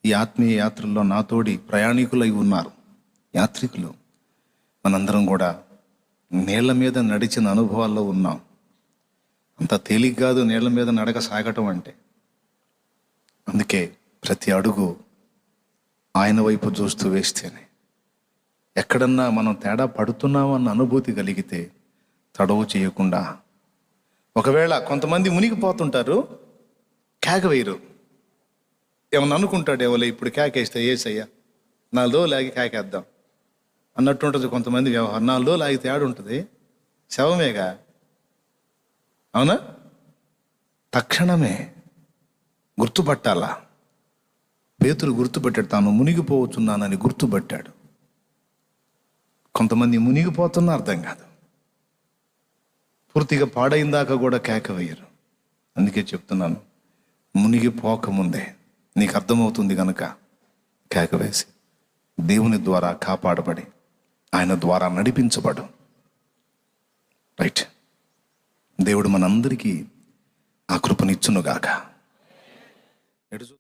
ఈ ఆత్మీయ యాత్రల్లో నాతోడి ప్రయాణికులై ఉన్నారు, యాత్రికులు. మనందరం కూడా నీళ్ల మీద నడిచిన అనుభవాల్లో ఉన్నాం. అంత తేలిక కాదు నీళ్ల మీద నడక సాగటం అంటే. అందుకే ప్రతి అడుగు ఆయన వైపు చూస్తూ వేస్తేనే, ఎక్కడన్నా మనం తేడా పడుతున్నామన్న అనుభూతి కలిగితే తడవు చేయకుండా. ఒకవేళ కొంతమంది మునిగిపోతుంటారు, కేక వేయరు. ఏమన్నా అనుకుంటాడు, ఎవరు ఇప్పుడు కేకేస్తే ఏసయ్యా 4 రోజులు ఆగి కేకేద్దాం అన్నట్టు ఉంటుంది కొంతమంది వ్యవహారం. 4 రోజులు ఆగితే ఆడుంటుంది, శవమేగా. అవునా? తక్షణమే గుర్తుపట్టాలా. పేతురు గుర్తుపెట్టాడు, తాను మునిగిపోవచ్చున్నానని గుర్తుపట్టాడు. కొంతమంది మునిగిపోతున్నా అర్థం కాదు, పూర్తిగా పాడైందాకా కూడా కేక వేయరు. అందుకే చెప్తున్నాను, మునిగిపోకముందే నీకు అర్థమవుతుంది కనుక కేక వేసి దేవుని ద్వారా కాపాడబడి ఆయన ద్వారా నడిపించబడు. రైట్. దేవుడు మనందరికీ ఆ కృపనిచ్చునుగాక.